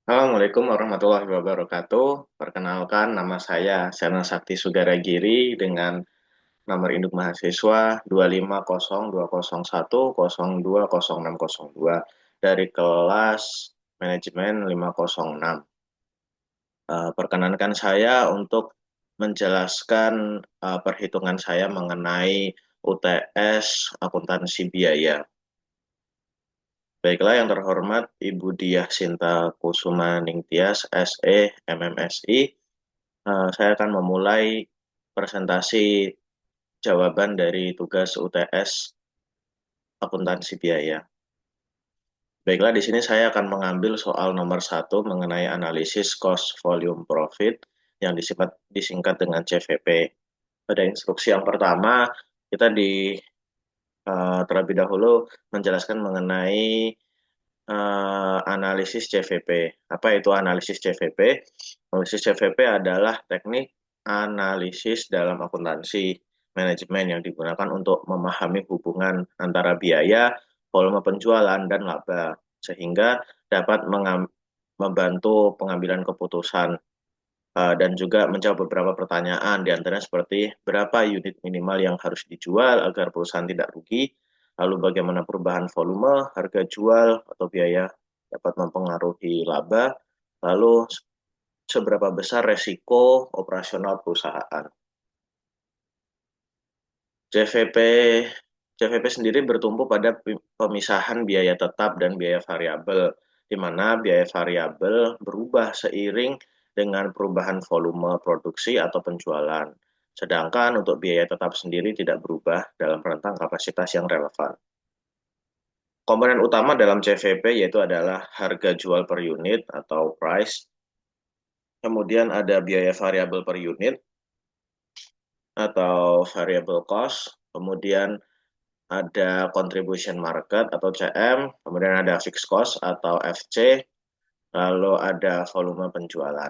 Assalamualaikum warahmatullahi wabarakatuh. Perkenalkan, nama saya Sena Sakti Sugara Giri dengan nomor induk mahasiswa 2502010102602 dari kelas manajemen 506. Perkenankan saya untuk menjelaskan perhitungan saya mengenai UTS akuntansi biaya. Baiklah yang terhormat Ibu Diah Sinta Kusuma Ningtyas, SE, MMSI. Saya akan memulai presentasi jawaban dari tugas UTS akuntansi biaya. Baiklah, di sini saya akan mengambil soal nomor satu mengenai analisis cost volume profit yang disingkat dengan CVP. Pada instruksi yang pertama, kita terlebih dahulu menjelaskan mengenai analisis CVP. Apa itu analisis CVP? Analisis CVP adalah teknik analisis dalam akuntansi manajemen yang digunakan untuk memahami hubungan antara biaya, volume penjualan, dan laba, sehingga dapat membantu pengambilan keputusan dan juga menjawab beberapa pertanyaan, di antaranya seperti berapa unit minimal yang harus dijual agar perusahaan tidak rugi, lalu bagaimana perubahan volume, harga jual, atau biaya dapat mempengaruhi laba, lalu seberapa besar resiko operasional perusahaan. CVP CVP sendiri bertumpu pada pemisahan biaya tetap dan biaya variabel, di mana biaya variabel berubah seiring dengan perubahan volume produksi atau penjualan. Sedangkan untuk biaya tetap sendiri tidak berubah dalam rentang kapasitas yang relevan. Komponen utama dalam CVP yaitu adalah harga jual per unit atau price, kemudian ada biaya variabel per unit atau variable cost, kemudian ada contribution market atau CM, kemudian ada fixed cost atau FC, lalu ada volume penjualan.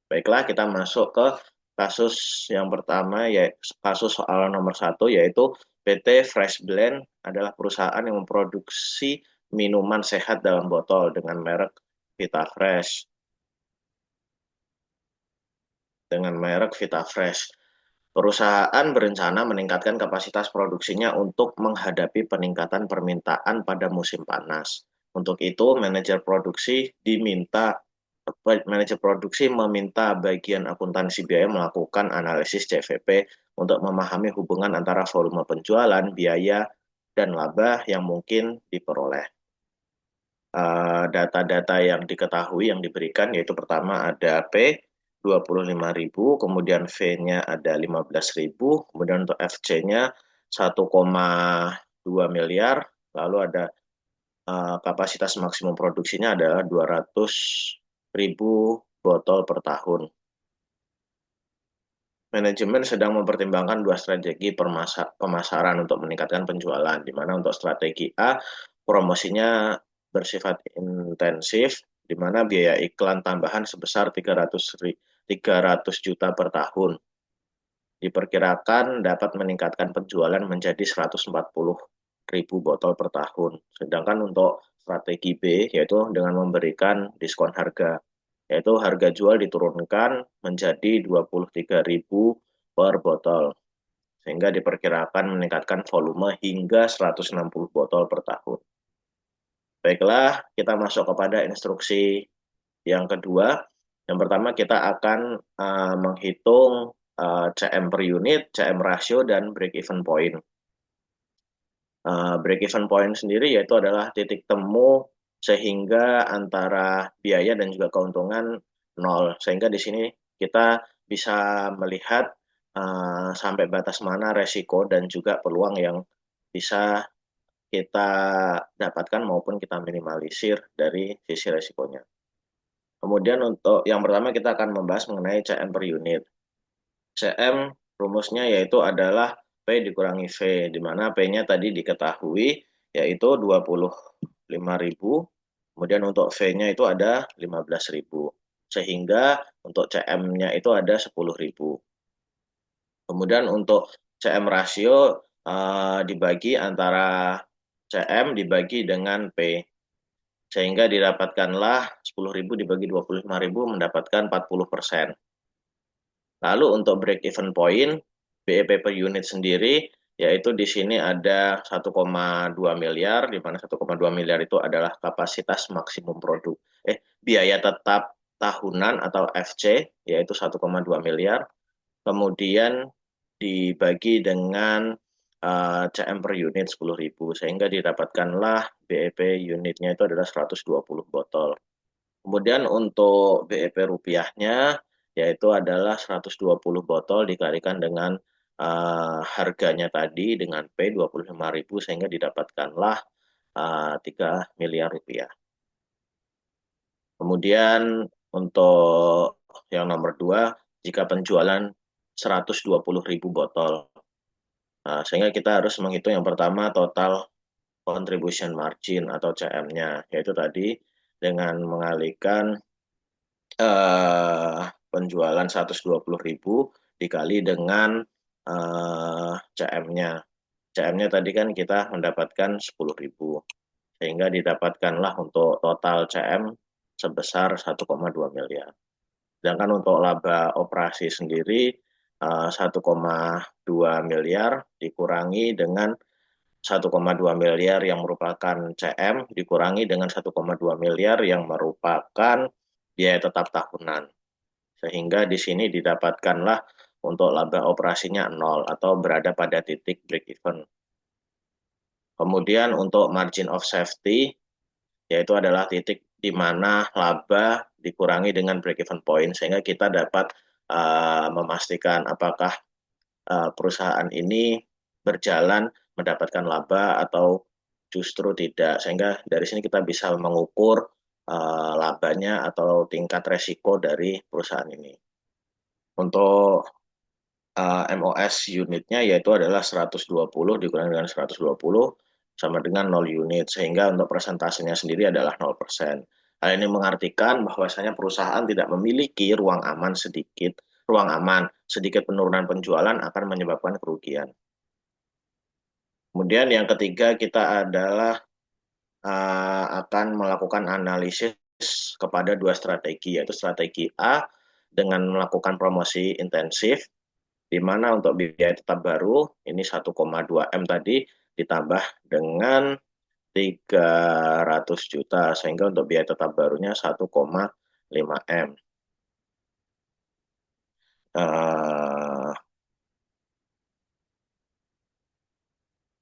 Baiklah, kita masuk ke kasus yang pertama, yaitu kasus soal nomor satu, yaitu PT Fresh Blend adalah perusahaan yang memproduksi minuman sehat dalam botol dengan merek Vita Fresh. Perusahaan berencana meningkatkan kapasitas produksinya untuk menghadapi peningkatan permintaan pada musim panas. Untuk itu, manajer produksi meminta bagian akuntansi biaya melakukan analisis CVP untuk memahami hubungan antara volume penjualan, biaya, dan laba yang mungkin diperoleh. Data-data yang diketahui yang diberikan yaitu pertama ada P 25.000, kemudian V-nya ada 15.000, kemudian untuk FC-nya 1,2 miliar, lalu ada kapasitas maksimum produksinya adalah 200.000 botol per tahun. Manajemen sedang mempertimbangkan dua strategi pemasaran untuk meningkatkan penjualan, di mana untuk strategi A, promosinya bersifat intensif, di mana biaya iklan tambahan sebesar 300 juta per tahun. Diperkirakan dapat meningkatkan penjualan menjadi 140.000 botol per tahun. Sedangkan untuk strategi B, yaitu dengan memberikan diskon harga, yaitu harga jual diturunkan menjadi 23.000 per botol, sehingga diperkirakan meningkatkan volume hingga 160 botol per tahun. Baiklah, kita masuk kepada instruksi yang kedua. Yang pertama kita akan menghitung CM per unit, CM ratio, dan break even point. Break even point sendiri yaitu adalah titik temu sehingga antara biaya dan juga keuntungan nol. Sehingga di sini kita bisa melihat sampai batas mana resiko dan juga peluang yang bisa kita dapatkan maupun kita minimalisir dari sisi resikonya. Kemudian untuk yang pertama kita akan membahas mengenai CM per unit. CM rumusnya yaitu adalah P dikurangi V, di mana P-nya tadi diketahui yaitu 25.000, kemudian untuk V-nya itu ada 15.000, sehingga untuk CM-nya itu ada 10.000. Kemudian untuk CM rasio dibagi antara CM dibagi dengan P, sehingga didapatkanlah 10.000 dibagi 25.000 mendapatkan 40%. Lalu untuk break even point, BEP per unit sendiri, yaitu di sini ada 1,2 miliar, di mana 1,2 miliar itu adalah kapasitas maksimum produk. Biaya tetap tahunan atau FC, yaitu 1,2 miliar. Kemudian dibagi dengan CM per unit 10.000, sehingga didapatkanlah BEP unitnya itu adalah 120 botol. Kemudian untuk BEP rupiahnya yaitu adalah 120 botol dikalikan dengan harganya tadi dengan P 25.000 sehingga didapatkanlah 3 miliar rupiah. Kemudian untuk yang nomor 2, jika penjualan 120.000 botol. Sehingga kita harus menghitung yang pertama total contribution margin atau CM-nya, yaitu tadi dengan mengalihkan penjualan 120.000 dikali dengan CM-nya. CM-nya tadi kan kita mendapatkan 10.000. Sehingga didapatkanlah untuk total CM sebesar 1,2 miliar. Sedangkan untuk laba operasi sendiri 1,2 miliar dikurangi dengan 1,2 miliar yang merupakan CM dikurangi dengan 1,2 miliar yang merupakan biaya tetap tahunan. Sehingga di sini didapatkanlah untuk laba operasinya 0 atau berada pada titik break even. Kemudian untuk margin of safety, yaitu adalah titik di mana laba dikurangi dengan break even point, sehingga kita dapat memastikan apakah perusahaan ini berjalan mendapatkan laba atau justru tidak. Sehingga dari sini kita bisa mengukur labanya atau tingkat resiko dari perusahaan ini. Untuk MOS unitnya yaitu adalah 120 dikurangi dengan 120 sama dengan 0 unit, sehingga untuk persentasenya sendiri adalah 0%. Hal ini mengartikan bahwasanya perusahaan tidak memiliki ruang aman sedikit penurunan penjualan akan menyebabkan kerugian. Kemudian yang ketiga kita adalah akan melakukan analisis kepada dua strategi, yaitu strategi A dengan melakukan promosi intensif, di mana untuk biaya tetap baru ini 1,2 M tadi ditambah dengan 300 juta, sehingga untuk biaya tetap barunya 1,5 M.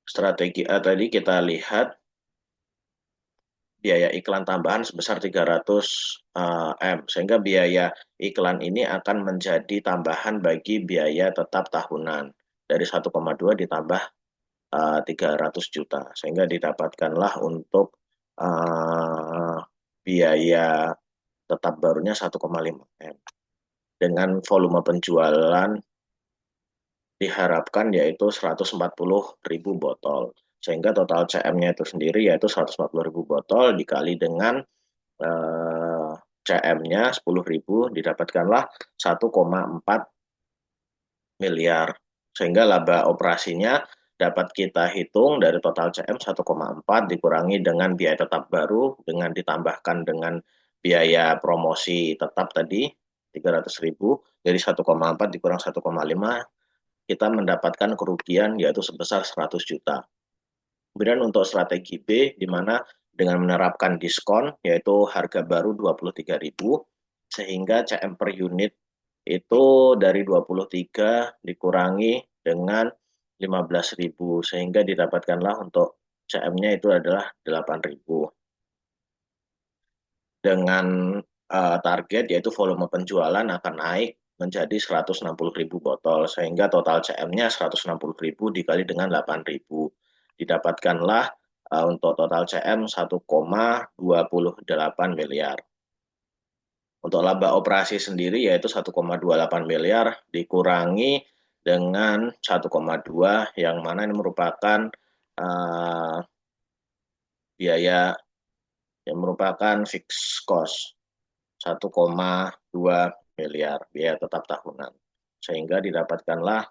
Strategi A tadi kita lihat biaya iklan tambahan sebesar 300 M, sehingga biaya iklan ini akan menjadi tambahan bagi biaya tetap tahunan dari 1,2 ditambah 300 juta, sehingga didapatkanlah untuk biaya tetap barunya 1,5 M. Dengan volume penjualan diharapkan yaitu 140.000 botol. Sehingga total CM-nya itu sendiri yaitu 140.000 botol dikali dengan CM-nya 10.000 didapatkanlah 1,4 miliar. Sehingga laba operasinya dapat kita hitung dari total CM 1,4 dikurangi dengan biaya tetap baru dengan ditambahkan dengan biaya promosi tetap tadi 300.000 dari 1,4 dikurang 1,5 kita mendapatkan kerugian yaitu sebesar 100 juta. Kemudian untuk strategi B di mana dengan menerapkan diskon yaitu harga baru 23.000 sehingga CM per unit itu dari 23 dikurangi dengan 15.000 sehingga didapatkanlah untuk CM-nya itu adalah 8.000. Dengan target yaitu volume penjualan akan naik menjadi 160.000 botol sehingga total CM-nya 160.000 dikali dengan 8.000. Didapatkanlah untuk total CM 1,28 miliar. Untuk laba operasi sendiri yaitu 1,28 miliar dikurangi dengan 1,2 yang mana ini merupakan biaya yang merupakan fixed cost 1,2 miliar biaya tetap tahunan. Sehingga didapatkanlah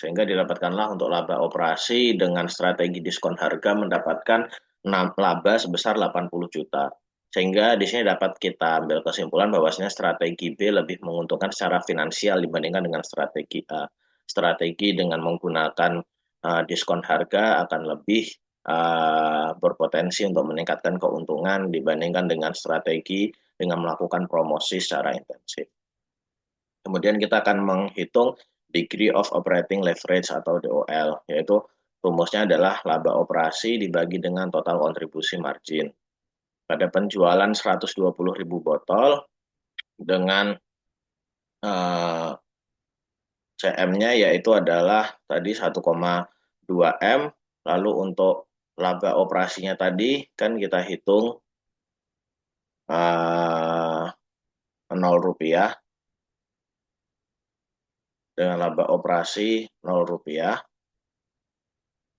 Sehingga didapatkanlah untuk laba operasi dengan strategi diskon harga mendapatkan laba sebesar 80 juta. Sehingga di sini dapat kita ambil kesimpulan bahwasanya strategi B lebih menguntungkan secara finansial dibandingkan dengan strategi A. Strategi dengan menggunakan diskon harga akan lebih berpotensi untuk meningkatkan keuntungan dibandingkan dengan strategi dengan melakukan promosi secara intensif. Kemudian kita akan menghitung degree of operating leverage atau DOL, yaitu rumusnya adalah laba operasi dibagi dengan total kontribusi margin. Pada penjualan 120.000 botol dengan CM-nya yaitu adalah tadi 1,2 M, lalu untuk laba operasinya tadi kan kita hitung 0 rupiah, dengan laba operasi 0 rupiah,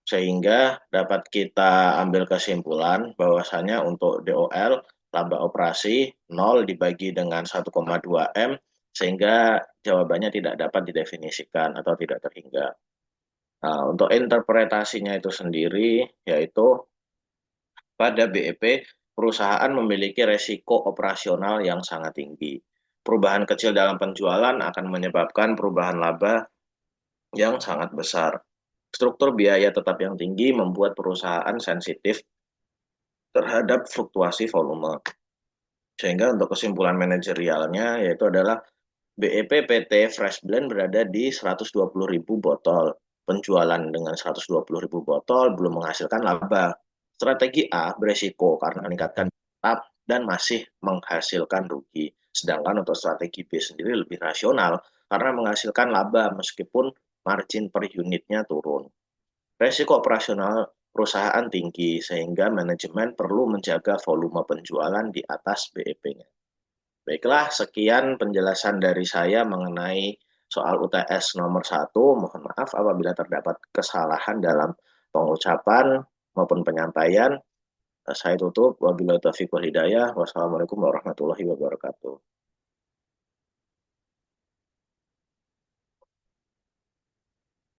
sehingga dapat kita ambil kesimpulan bahwasanya untuk DOL laba operasi 0 dibagi dengan 1,2 M, sehingga jawabannya tidak dapat didefinisikan atau tidak terhingga. Nah, untuk interpretasinya itu sendiri, yaitu pada BEP, perusahaan memiliki resiko operasional yang sangat tinggi. Perubahan kecil dalam penjualan akan menyebabkan perubahan laba yang sangat besar. Struktur biaya tetap yang tinggi membuat perusahaan sensitif terhadap fluktuasi volume. Sehingga untuk kesimpulan manajerialnya yaitu adalah BEP PT Fresh Blend berada di 120.000 botol. Penjualan dengan 120.000 botol belum menghasilkan laba. Strategi A beresiko karena meningkatkan tetap dan masih menghasilkan rugi. Sedangkan untuk strategi B sendiri lebih rasional karena menghasilkan laba meskipun margin per unitnya turun. Resiko operasional perusahaan tinggi sehingga manajemen perlu menjaga volume penjualan di atas BEP-nya. Baiklah, sekian penjelasan dari saya mengenai soal UTS nomor 1. Mohon maaf apabila terdapat kesalahan dalam pengucapan maupun penyampaian. Saya tutup. Wabillahi taufiq wal hidayah. Wassalamualaikum warahmatullahi wabarakatuh.